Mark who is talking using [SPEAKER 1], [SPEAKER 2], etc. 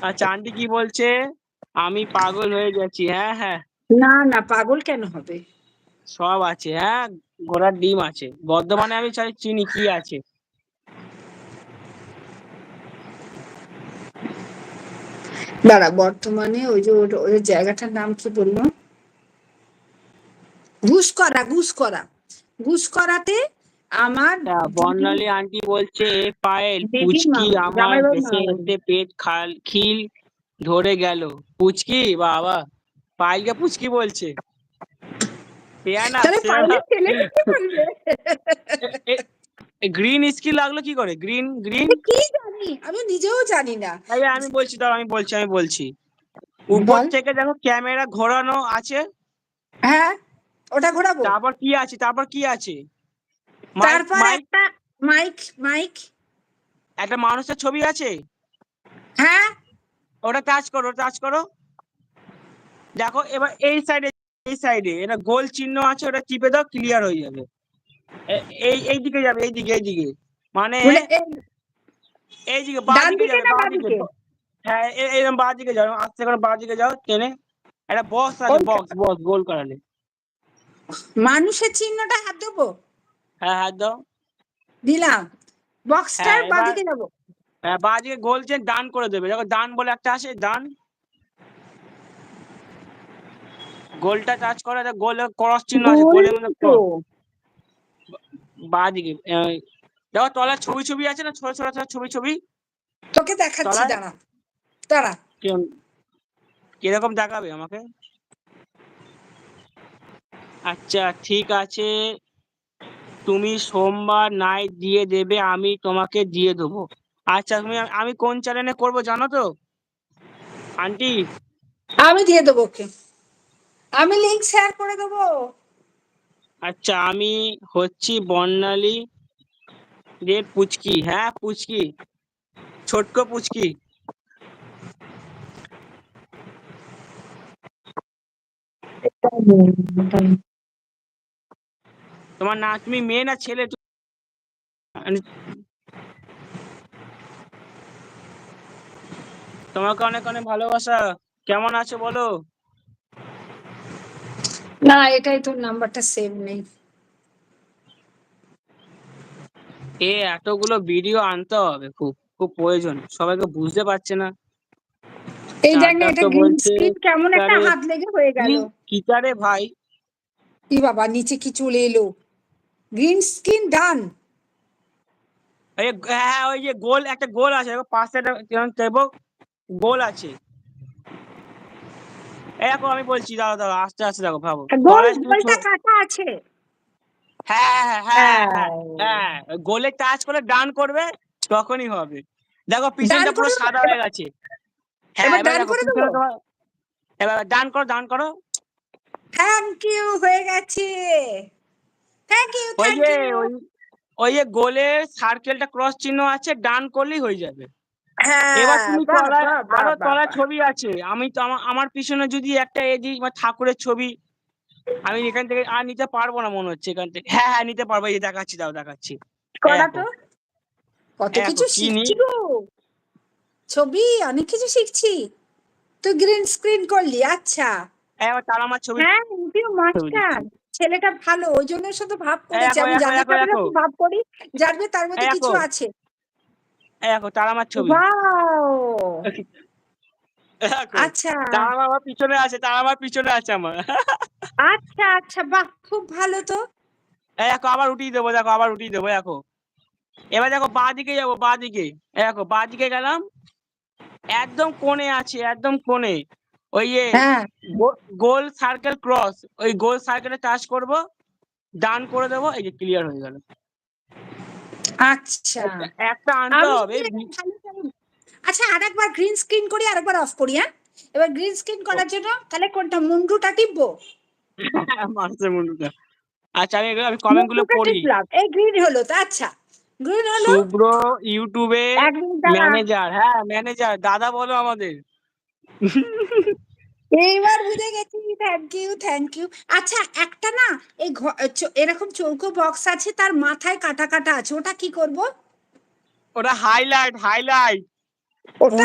[SPEAKER 1] আচ্ছা আন্টি কি বলছে? আমি পাগল হয়ে গেছি। হ্যাঁ হ্যাঁ,
[SPEAKER 2] না না, পাগল কেন হবে?
[SPEAKER 1] সব আছে। হ্যাঁ, ঘোড়ার ডিম আছে। বর্ধমানে আমি চিনি কি আছে।
[SPEAKER 2] দাঁড়া, বর্তমানে ওই জায়গাটার নাম কি বললো? ঘুষকরা, ঘুষকরা। ঘুষকরাতে আমার
[SPEAKER 1] বর্ণালী আন্টি বলছে, এ পায়েল
[SPEAKER 2] দিদির
[SPEAKER 1] পুচকি
[SPEAKER 2] মামা,
[SPEAKER 1] আমার
[SPEAKER 2] জামাইবাবুর
[SPEAKER 1] ভেসে
[SPEAKER 2] মামা।
[SPEAKER 1] এসে পেট খিল ধরে গেল। পুচকি বাবা, পায়েলকে পুচকি বলছে।
[SPEAKER 2] তাহলে পাইলে ছেলেটা কি বলবে?
[SPEAKER 1] গ্রিন স্কিন লাগলো কি করে? গ্রিন গ্রিন
[SPEAKER 2] কি জানি, আমি নিজেও জানি না।
[SPEAKER 1] আমি বলছি, দাঁড়াও আমি বলছি। উপর
[SPEAKER 2] বল।
[SPEAKER 1] থেকে দেখো ক্যামেরা ঘোরানো আছে।
[SPEAKER 2] হ্যাঁ, ওটা ঘোরাবো।
[SPEAKER 1] তারপর কি আছে? মাইক
[SPEAKER 2] তারপর
[SPEAKER 1] মাইক
[SPEAKER 2] একটা মাইক, মাইক।
[SPEAKER 1] একটা মানুষের ছবি আছে।
[SPEAKER 2] হ্যাঁ,
[SPEAKER 1] ওটা টাচ করো। দেখো এবার এই সাইডে এটা গোল চিহ্ন আছে, ওটা টিপে দাও, ক্লিয়ার হয়ে যাবে। এই দিকে যাবে, এইদিকে মানে
[SPEAKER 2] বলে
[SPEAKER 1] এইদিকে বাঁ
[SPEAKER 2] ডান
[SPEAKER 1] দিকে
[SPEAKER 2] দিকে
[SPEAKER 1] যাবে,
[SPEAKER 2] না
[SPEAKER 1] বাঁ
[SPEAKER 2] বাঁ
[SPEAKER 1] দিকে।
[SPEAKER 2] দিকে?
[SPEAKER 1] হ্যাঁ, এরকম বাঁ দিকে যাও, আস্তে করে বাঁ দিকে যাও টেনে। একটা বক্স আছে,
[SPEAKER 2] ওইটা
[SPEAKER 1] বক্স গোল করালে।
[SPEAKER 2] মানুষের চিহ্নটা হাত দেবো?
[SPEAKER 1] হ্যাঁ, হাত দাও।
[SPEAKER 2] দিলাম।
[SPEAKER 1] হ্যাঁ,
[SPEAKER 2] বক্সটার
[SPEAKER 1] এবার
[SPEAKER 2] বাঁদিকে যাবো।
[SPEAKER 1] বাঁ দিকে গোল চেন ডান করে দেবে। দেখো ডান বলে একটা আসে, ডান। গোলটা টাচ করো, একটা গোল ক্রস চিহ্ন আছে, গোলের
[SPEAKER 2] বললি
[SPEAKER 1] মধ্যে
[SPEAKER 2] তো।
[SPEAKER 1] ক্রস। বাঁ দিকে দেখো তলায় ছবি আছে না, ছোট ছোট ছোট ছবি।
[SPEAKER 2] তোকে দেখাচ্ছি,
[SPEAKER 1] তলায়
[SPEAKER 2] দাঁড়া দাঁড়া।
[SPEAKER 1] কিরকম দেখাবে আমাকে? আচ্ছা ঠিক আছে, তুমি সোমবার নাইট দিয়ে দেবে, আমি তোমাকে দিয়ে দেবো। আচ্ছা আমি কোন চ্যানেলে করব জানো তো আন্টি?
[SPEAKER 2] আমি দিয়ে দেবো ওকে, আমি লিংক শেয়ার করে দেবো।
[SPEAKER 1] আচ্ছা, আমি হচ্ছি বর্ণালী রে পুচকি। হ্যাঁ পুচকি, ছোট্ট পুচকি। তোমার না, তুমি মেয়ে না ছেলে? তোমাকে অনেক অনেক ভালোবাসা। কেমন আছো বলো?
[SPEAKER 2] না, এটাই তোর নাম্বারটা সেভ নেই।
[SPEAKER 1] এতগুলো ভিডিও আনতে হবে, খুব খুব প্রয়োজন, সবাইকে বুঝতে পারছে না।
[SPEAKER 2] এই দেখ না,
[SPEAKER 1] চারটা
[SPEAKER 2] এটা
[SPEAKER 1] তো
[SPEAKER 2] গ্রিন
[SPEAKER 1] বলছে
[SPEAKER 2] স্ক্রিন কেমন একটা হাত লেগে হয়ে গেল।
[SPEAKER 1] কিটারে ভাই।
[SPEAKER 2] কি বাবা, নিচে কি চলে এলো? গ্রিন স্ক্রিন ডান।
[SPEAKER 1] হ্যাঁ, ওই যে গোল, একটা গোল আছে পাশে, একটা গোল আছে। দেখো আমি বলছি, দাঁড়াও আস্তে আস্তে দেখো, ভাবো
[SPEAKER 2] গোল,
[SPEAKER 1] তলায় তুমি
[SPEAKER 2] গোলটা কাটা আছে।
[SPEAKER 1] হ্যাঁ হ্যাঁ হ্যাঁ
[SPEAKER 2] হ্যাঁ,
[SPEAKER 1] হ্যাঁ, গোলে টাচ করে ডান করবে, তখনই হবে। দেখো
[SPEAKER 2] ডান
[SPEAKER 1] পিছনটা পুরো
[SPEAKER 2] করে দেবো
[SPEAKER 1] সাদা হয়ে
[SPEAKER 2] এবার।
[SPEAKER 1] গেছে। হ্যাঁ,
[SPEAKER 2] এবার
[SPEAKER 1] এবার
[SPEAKER 2] ডান
[SPEAKER 1] দেখো
[SPEAKER 2] করে দেবো।
[SPEAKER 1] পিছনে তোমার। এবার ডান করো।
[SPEAKER 2] থ্যাংক ইউ, হয়ে গেছে। থ্যাংক ইউ,
[SPEAKER 1] ওই
[SPEAKER 2] থ্যাংক
[SPEAKER 1] যে
[SPEAKER 2] ইউ।
[SPEAKER 1] ওই ওই যে গোলের সার্কেলটা ক্রস চিহ্ন আছে, ডান করলেই হয়ে যাবে। এবার
[SPEAKER 2] হ্যাঁ,
[SPEAKER 1] তুমি
[SPEAKER 2] বাহ
[SPEAKER 1] তলায়,
[SPEAKER 2] বাহ বাহ
[SPEAKER 1] আরো
[SPEAKER 2] বাহ
[SPEAKER 1] তলায়
[SPEAKER 2] বাহ।
[SPEAKER 1] ছবি আছে। আমি তো আমার পিছনে যদি একটা এদিক ঠাকুরের ছবি, আমি এখান থেকে আর নিতে পারবো না মনে হচ্ছে এখান থেকে। হ্যাঁ হ্যাঁ, নিতে পারবো। এই দেখাচ্ছি, দেখাচ্ছি।
[SPEAKER 2] করা
[SPEAKER 1] দেখো
[SPEAKER 2] তো, কত
[SPEAKER 1] দেখো
[SPEAKER 2] কিছু
[SPEAKER 1] কি নি।
[SPEAKER 2] শিখছি গো। ছবি অনেক কিছু শিখছি। তুই গ্রিন স্ক্রিন করলি, আচ্ছা।
[SPEAKER 1] এবার তারা আমার ছবি
[SPEAKER 2] হ্যাঁ, ইউ মাস্টার।
[SPEAKER 1] দিচ্ছি।
[SPEAKER 2] ছেলেটা ভালো, ওই জন্য শুধু ভাব করেছে।
[SPEAKER 1] দেখো
[SPEAKER 2] আমি
[SPEAKER 1] দেখো
[SPEAKER 2] যাদের
[SPEAKER 1] দেখো
[SPEAKER 2] যাদের
[SPEAKER 1] দেখো
[SPEAKER 2] একটু ভাব করি, জানবে তার মধ্যে
[SPEAKER 1] দেখো
[SPEAKER 2] কিছু আছে।
[SPEAKER 1] দেখো তারা আমার ছবি।
[SPEAKER 2] ওয়াও।
[SPEAKER 1] দেখো
[SPEAKER 2] আচ্ছা
[SPEAKER 1] তারা আমার পিছনে আছে, আমার।
[SPEAKER 2] আচ্ছা আচ্ছা, বাহ, খুব ভালো তো।
[SPEAKER 1] দেখো আবার উঠিয়ে দেবো, দেখো। এবার দেখো বাঁ দিকে যাবো, দেখো বাঁ দিকে গেলাম। একদম কোণে আছে, একদম কোণে। ওই যে
[SPEAKER 2] হ্যাঁ,
[SPEAKER 1] গোল সার্কেল ক্রস, ওই গোল সার্কেলে টাচ করব, ডান করে দেবো, এই যে ক্লিয়ার হয়ে গেল।
[SPEAKER 2] আচ্ছা।
[SPEAKER 1] একটা আনতে
[SPEAKER 2] আমি
[SPEAKER 1] হবে।
[SPEAKER 2] যদি এটা ভালো করে- আচ্ছা, আরেকবার গ্রিন স্ক্রিন করি, আরেকবার অফ করি। হ্যাঁ, এবার গ্রিন স্ক্রিন করার জন্য তাহলে কোনটা, মুন্ডুটা টিপবো?
[SPEAKER 1] মানুষের মুন্ডুটা। আচ্ছা আমি কমেন্ট গুলো
[SPEAKER 2] মুন্ডুটা
[SPEAKER 1] পড়ি।
[SPEAKER 2] টিপলাম, এই গ্রিন হলো তো। আচ্ছা, গ্রিন হলো।
[SPEAKER 1] শুভ্র ইউটিউবে
[SPEAKER 2] এক মিনিট দাঁড়া,
[SPEAKER 1] ম্যানেজার। হ্যাঁ ম্যানেজার, দাদা বলো আমাদের।
[SPEAKER 2] এইবার বুঝে গেছি। Thank you, thank you. আচ্ছা, একটা না, এই এরকম চৌকো বক্স আছে, তার মাথায় কাটা কাটা আছে, ওটা কি করব?
[SPEAKER 1] ওটা হাইলাইট।
[SPEAKER 2] ওটা